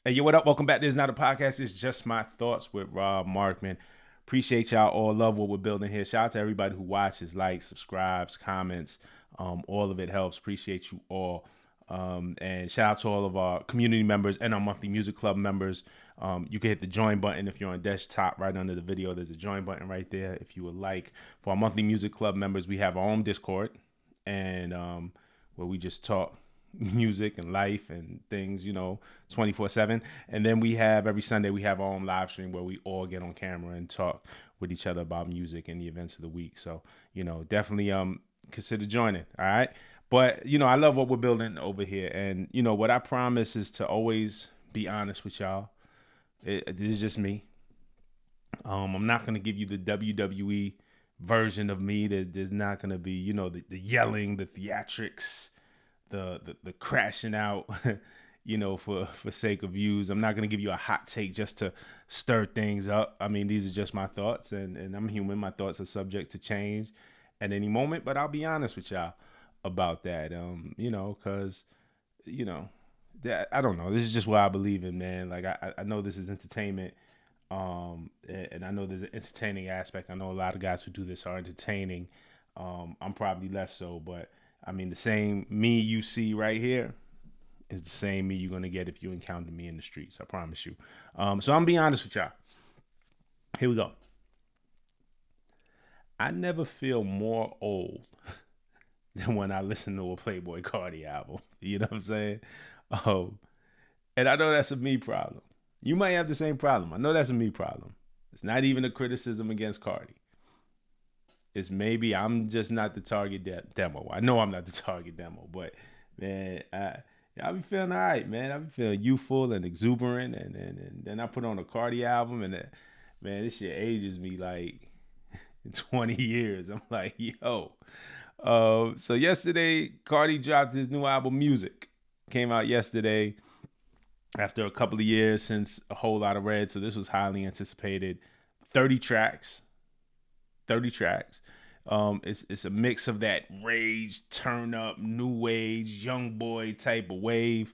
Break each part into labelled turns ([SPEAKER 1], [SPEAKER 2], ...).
[SPEAKER 1] Hey, yo, what up? Welcome back. This is not a podcast. It's just my thoughts with Rob Markman. Appreciate y'all all. Love what we're building here. Shout out to everybody who watches, likes, subscribes, comments. All of it helps. Appreciate you all. And shout out to all of our community members and our monthly music club members. You can hit the join button if you're on desktop. Right under the video, there's a join button right there if you would like. For our monthly music club members, we have our own Discord, and where we just talk music and life and things, 24/7. And then we have every Sunday we have our own live stream where we all get on camera and talk with each other about music and the events of the week. So, definitely consider joining. All right. But, I love what we're building over here. And, what I promise is to always be honest with y'all. This is just me. I'm not going to give you the WWE version of me. There's not going to be, the yelling, the theatrics, the crashing out, for sake of views. I'm not going to give you a hot take just to stir things up. I mean, these are just my thoughts, and I'm human. My thoughts are subject to change at any moment, but I'll be honest with y'all about that. Because, that, I don't know. This is just what I believe in, man. Like, I know this is entertainment. And I know there's an entertaining aspect. I know a lot of guys who do this are entertaining. I'm probably less so, but I mean, the same me you see right here is the same me you're going to get if you encounter me in the streets. I promise you. So I'm going to be honest with y'all. Here we go. I never feel more old than when I listen to a Playboi Carti album. You know what I'm saying? And I know that's a me problem. You might have the same problem. I know that's a me problem. It's not even a criticism against Carti. It's maybe I'm just not the target demo. I know I'm not the target demo, but man, I be feeling all right, man. I be feeling youthful and exuberant, and then I put on a Carti album, and man, this shit ages me like 20 years. I'm like, yo. So yesterday, Carti dropped his new album, Music. Came out yesterday after a couple of years since A Whole Lot of Red. So this was highly anticipated. 30 tracks. It's a mix of that rage, turn up, new age, young boy type of wave.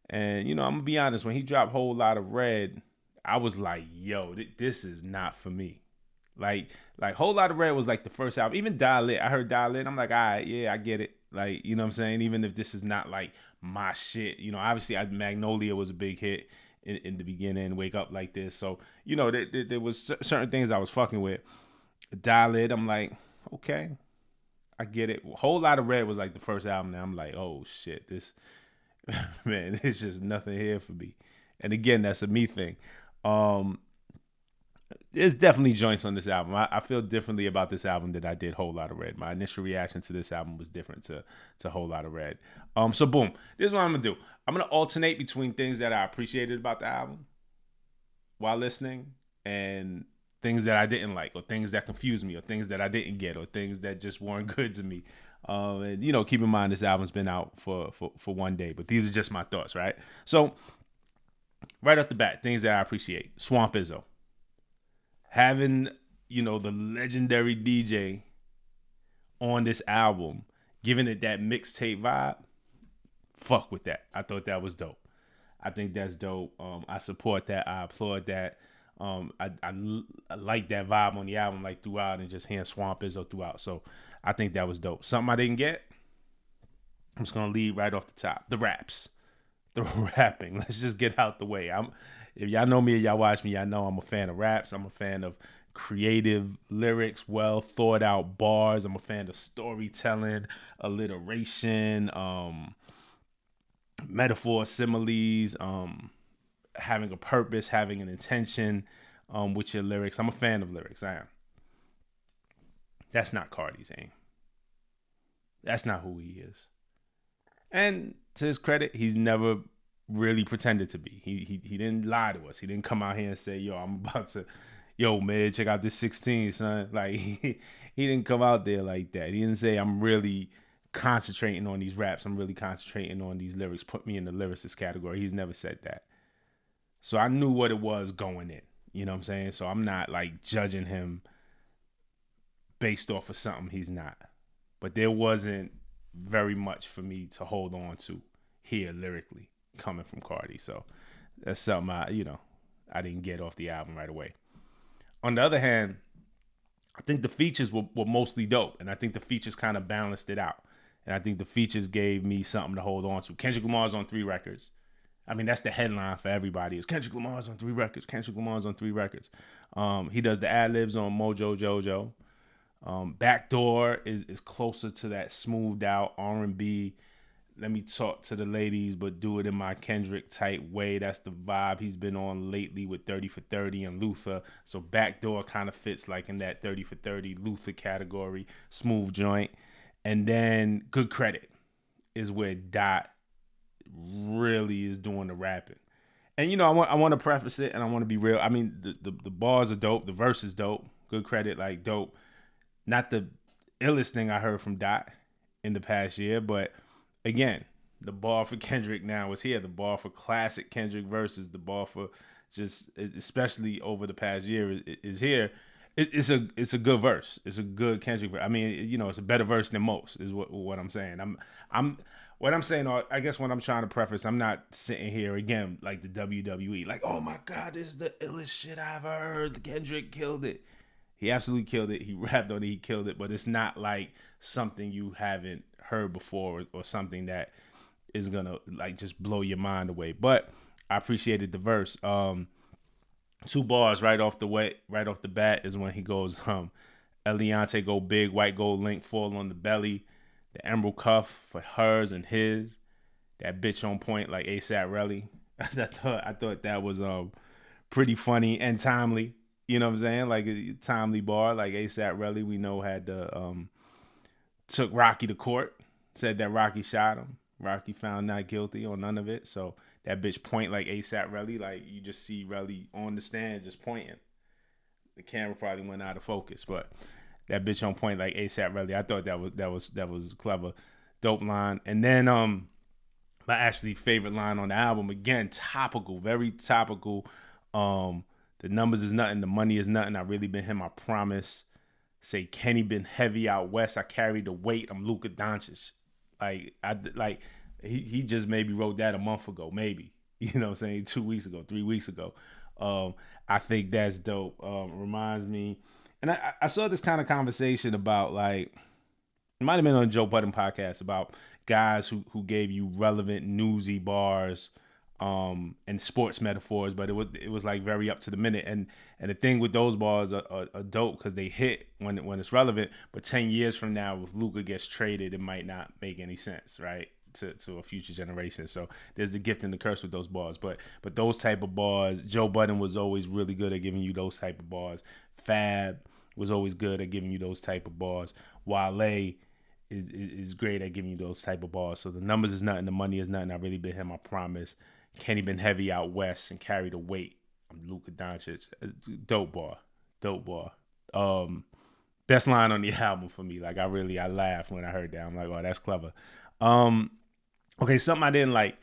[SPEAKER 1] And, I'm going to be honest, when he dropped Whole Lot of Red, I was like, yo, this is not for me. Like Whole Lot of Red was like the first album. Even Dial It, I heard Dial It. I'm like, all right, yeah, I get it. Like, you know what I'm saying? Even if this is not like my shit, obviously Magnolia was a big hit in the beginning, Wake Up Like This. So, there was certain things I was fucking with. Dial It, I'm like, okay, I get it. Whole Lot of Red was like the first album that I'm like, oh shit, this, man, there's just nothing here for me. And again, that's a me thing. There's definitely joints on this album. I feel differently about this album than I did Whole Lot of Red. My initial reaction to this album was different to Whole Lot of Red. So boom, this is what I'm gonna do. I'm gonna alternate between things that I appreciated about the album while listening and things that I didn't like, or things that confused me, or things that I didn't get, or things that just weren't good to me. And keep in mind this album's been out for one day, but these are just my thoughts, right? So right off the bat, things that I appreciate: Swamp Izzo. Having, the legendary DJ on this album, giving it that mixtape vibe, fuck with that. I thought that was dope. I think that's dope. I support that. I applaud that. I like that vibe on the album, like throughout, and just hearing Swamp Izzo throughout. So I think that was dope. Something I didn't get, I'm just going to lead right off the top. The raps. The rapping. Let's just get out the way. If y'all know me or y'all watch me, y'all know I'm a fan of raps. I'm a fan of creative lyrics, well thought out bars. I'm a fan of storytelling, alliteration, metaphor, similes, having a purpose, having an intention with your lyrics. I'm a fan of lyrics. I am. That's not Carti's aim. That's not who he is. And to his credit, he's never really pretended to be. He didn't lie to us. He didn't come out here and say, yo, man, check out this 16, son. Like, he didn't come out there like that. He didn't say, I'm really concentrating on these raps. I'm really concentrating on these lyrics. Put me in the lyricist category. He's never said that. So I knew what it was going in. You know what I'm saying? So I'm not like judging him based off of something he's not. But there wasn't very much for me to hold on to here lyrically coming from Carti. So That's something I didn't get off the album right away. On the other hand, I think the features were mostly dope, and I think the features kind of balanced it out. And I think the features gave me something to hold on to. Kendrick Lamar's on 3 records. I mean, that's the headline for everybody is Kendrick Lamar's on 3 records. Kendrick Lamar's on 3 records. He does the ad-libs on Mojo Jojo. Backdoor is closer to that smoothed out R&B. Let me talk to the ladies, but do it in my Kendrick type way. That's the vibe he's been on lately with 30 for 30 and Luther. So Backdoor kind of fits like in that 30 for 30 Luther category, smooth joint. And then Good Credit is where Dot really is doing the rapping. And I want to preface it, and I want to be real. I mean, the bars are dope, the verse is dope. Good Credit, like dope. Not the illest thing I heard from Dot in the past year, but again, the bar for Kendrick now is here. The bar for classic Kendrick verses, the bar for just, especially over the past year, is here. It's a good verse. It's a good Kendrick verse. I mean, it's a better verse than most. Is what I'm saying. What I'm saying. I guess what I'm trying to preface. I'm not sitting here again like the WWE. Like, oh my God, this is the illest shit I've ever heard. Kendrick killed it. He absolutely killed it. He rapped on it. He killed it. But it's not like something you haven't heard before or something that is gonna like just blow your mind away. But I appreciated the verse. 2 bars right off the bat is when he goes, Eliante go big, white gold link fall on the belly, the emerald cuff for hers and his, that bitch on point like ASAP Relly. I thought that was pretty funny and timely. You know what I'm saying? Like a timely bar, like ASAP Relly, we know had the took Rocky to court, said that Rocky shot him. Rocky found not guilty on none of it. So that bitch point like ASAP Relly, like you just see Relly on the stand just pointing. The camera probably went out of focus, but that bitch on point like ASAP Relly. I thought that was clever, dope line. And then my actually favorite line on the album, again, topical, very topical. The numbers is nothing, the money is nothing. I really been him, I promise. Say Kenny been heavy out west. I carried the weight. I'm Luka Doncic. He just maybe wrote that a month ago, maybe. You know what I'm saying? 2 weeks ago, 3 weeks ago. I think that's dope. Reminds me, and I saw this kind of conversation about like, it might have been on Joe Budden podcast about guys who gave you relevant newsy bars and sports metaphors, but it was like very up to the minute. And the thing with those bars are dope because they hit when it's relevant. But 10 years from now, if Luka gets traded, it might not make any sense, right? To a future generation. So there's the gift and the curse with those bars. But those type of bars, Joe Budden was always really good at giving you those type of bars. Fab was always good at giving you those type of bars. Wale is great at giving you those type of bars. So the numbers is nothing, the money is nothing. I really been him, I promise. Kenny been heavy out west and carried the weight. I'm Luka Doncic. Dope bar. Best line on the album for me. Like I laughed when I heard that. I'm like, oh, that's clever. Okay, something I didn't like.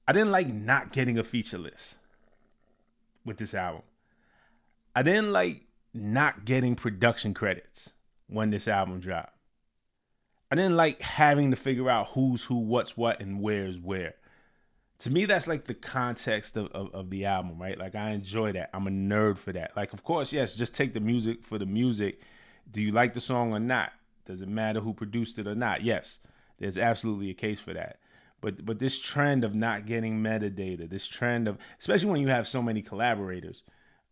[SPEAKER 1] I didn't like not getting a feature list with this album. I didn't like not getting production credits when this album dropped. I didn't like having to figure out who's who, what's what, and where's where. To me, that's like the context of the album, right? Like I enjoy that. I'm a nerd for that. Like, of course, yes, just take the music for the music. Do you like the song or not? Does it matter who produced it or not? Yes, there's absolutely a case for that. But this trend of not getting metadata, this trend of, especially when you have so many collaborators,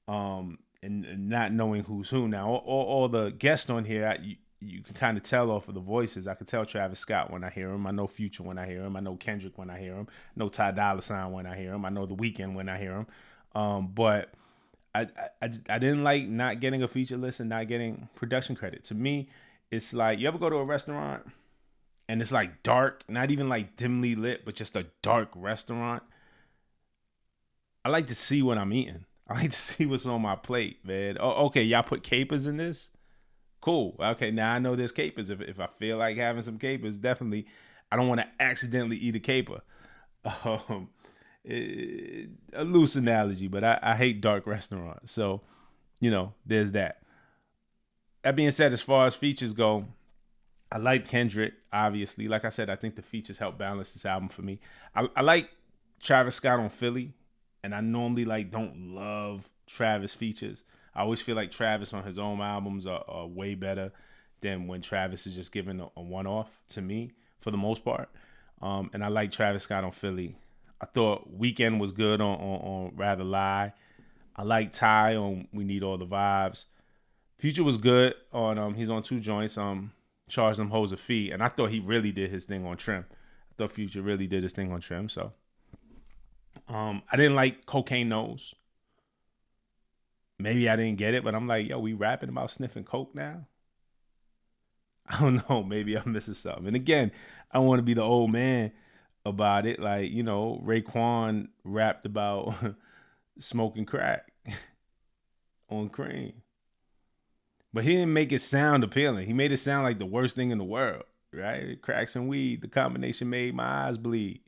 [SPEAKER 1] and not knowing who's who. Now, all the guests on here, you can kind of tell off of the voices. I could tell Travis Scott when I hear him. I know Future when I hear him. I know Kendrick when I hear him. I know Ty Dolla $ign when I hear him. I know The Weeknd when I hear him. But I didn't like not getting a feature list and not getting production credit. To me, it's like, you ever go to a restaurant and it's like dark, not even like dimly lit, but just a dark restaurant? I like to see what I'm eating. I like to see what's on my plate, man. Oh, okay, y'all put capers in this? Cool. Okay, now I know there's capers. If I feel like having some capers, definitely, I don't want to accidentally eat a caper. A loose analogy, but I hate dark restaurants. So, there's that. That being said, as far as features go, I like Kendrick, obviously. Like I said, I think the features help balance this album for me. I like Travis Scott on Philly. and I normally like don't love Travis features. I always feel like Travis on his own albums are way better than when Travis is just giving a one-off to me for the most part. And I like Travis Scott on Philly. I thought Weekend was good on Rather Lie. I like Ty on We Need All the Vibes. Future was good on he's on two joints. Charge Them Hoes a Fee, and I thought he really did his thing on Trim. I thought Future really did his thing on Trim. So I didn't like Cocaine Nose. Maybe I didn't get it, but I'm like, yo, we rapping about sniffing coke now? I don't know. Maybe I'm missing something. And again, I don't want to be the old man about it. Like, you know, Raekwon rapped about smoking crack on Cream. But he didn't make it sound appealing. He made it sound like the worst thing in the world, right? Cracks and weed, the combination made my eyes bleed.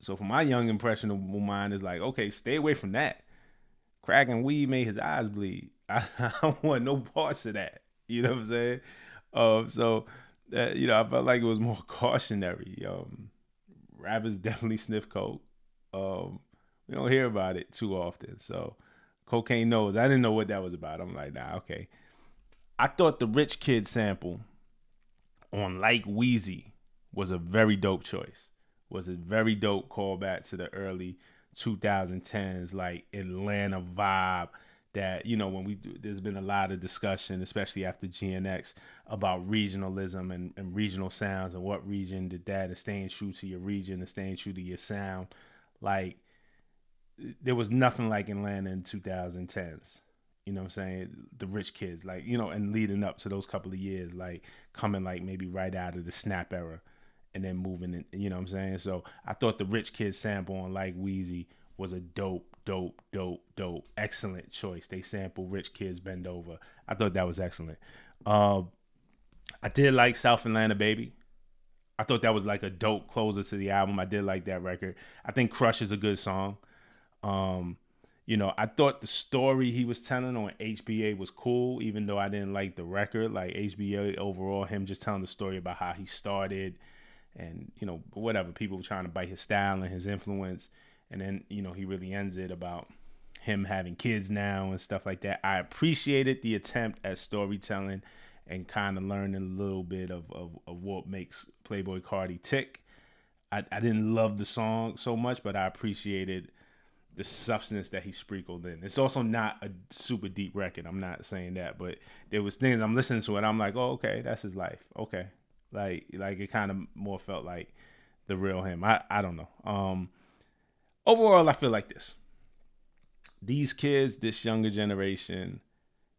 [SPEAKER 1] So for my young impressionable mind, is like, okay, stay away from that. Crack and weed made his eyes bleed. I don't want no parts of that. You know what I'm saying? You know, I felt like it was more cautionary. Rappers definitely sniff coke. We don't hear about it too often. So Cocaine Nose, I didn't know what that was about. I'm like, nah, okay. I thought the Rich Kid sample on Like Wheezy was a very dope choice. Was a very dope callback to the early 2010s, like Atlanta vibe that, you know, there's been a lot of discussion, especially after GNX, about regionalism and regional sounds and what region did that, and staying true to your region and staying true to your sound. Like, there was nothing like Atlanta in 2010s. You know what I'm saying? The Rich Kids, like, you know, and leading up to those couple of years, like coming like maybe right out of the Snap era and then moving in, you know what I'm saying? So I thought the Rich Kids sample on Like Wheezy was a dope, excellent choice. They sampled Rich Kids Bend Over. I thought that was excellent. I did like South Atlanta Baby. I thought that was like a dope closer to the album. I did like that record. I think Crush is a good song. You know, I thought the story he was telling on HBA was cool, even though I didn't like the record. Like HBA overall, him just telling the story about how he started and, you know, whatever, people were trying to bite his style and his influence. And then, you know, he really ends it about him having kids now and stuff like that. I appreciated the attempt at storytelling and kind of learning a little bit of what makes Playboi Carti tick. I didn't love the song so much, but I appreciated the substance that he sprinkled in. It's also not a super deep record. I'm not saying that, but there was things I'm listening to it. I'm like, oh, okay, that's his life. Okay. Like it kind of more felt like the real him. I don't know. Overall, I feel like this. These kids, this younger generation,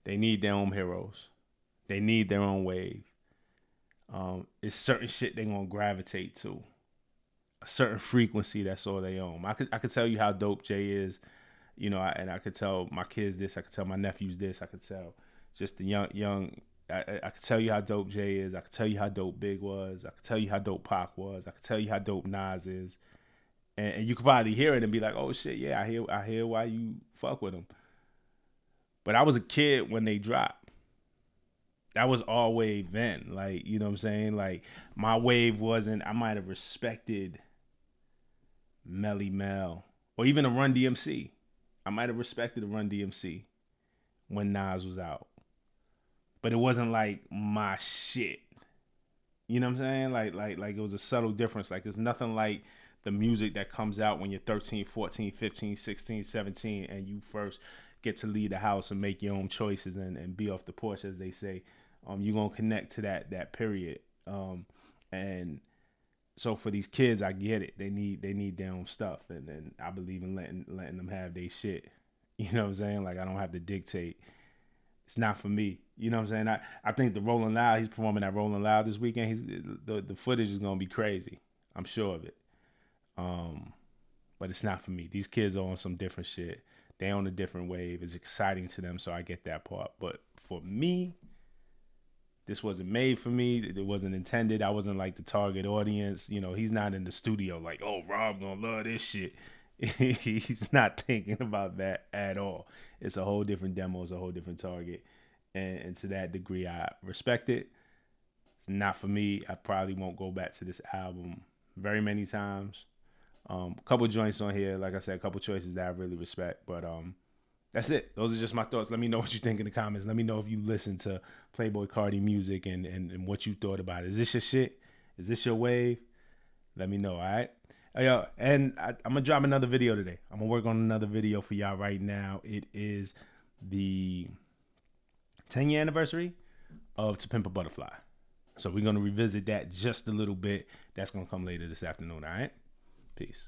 [SPEAKER 1] they need their own heroes. They need their own wave. It's certain shit they gonna gravitate to. A certain frequency, that's all they own. I could tell you how dope Jay is, you know, and I could tell my kids this, I could tell my nephews this, I could tell just the young I could tell you how dope Jay is, I could tell you how dope Big was, I could tell you how dope Pac was, I could tell you how dope Nas is. And you could probably hear it and be like, oh shit, yeah, I hear why you fuck with them. But I was a kid when they dropped. That was our wave then. Like, you know what I'm saying? Like, my wave wasn't, I might have respected Melly Mel, or even a Run DMC. I might have respected a Run DMC when Nas was out, but it wasn't like my shit. You know what I'm saying? Like it was a subtle difference. Like, there's nothing like the music that comes out when you're 13, 14, 15, 16, 17, and you first get to leave the house and make your own choices and be off the porch, as they say. You're gonna connect to that period. And so for these kids, I get it. They need their own stuff, and I believe in letting them have their shit. You know what I'm saying? Like, I don't have to dictate. It's not for me. You know what I'm saying? I think the Rolling Loud, he's performing at Rolling Loud this weekend. The footage is gonna be crazy. I'm sure of it. But it's not for me. These kids are on some different shit. They on a different wave. It's exciting to them, so I get that part. But for me, this wasn't made for me. It wasn't intended. I wasn't like the target audience. You know, he's not in the studio like, oh, Rob gonna love this shit. He's not thinking about that at all. It's a whole different demo. It's a whole different target. And to that degree, I respect it. It's not for me. I probably won't go back to this album very many times. A couple joints on here, like I said, a couple choices that I really respect. But that's it. Those are just my thoughts. Let me know what you think in the comments. Let me know if you listen to Playboi Carti music and what you thought about it. Is this your shit? Is this your wave? Let me know, all right? Yo, and I'm going to drop another video today. I'm going to work on another video for y'all right now. It is the 10-year anniversary of To Pimp a Butterfly. So we're going to revisit that just a little bit. That's going to come later this afternoon, all right? Peace.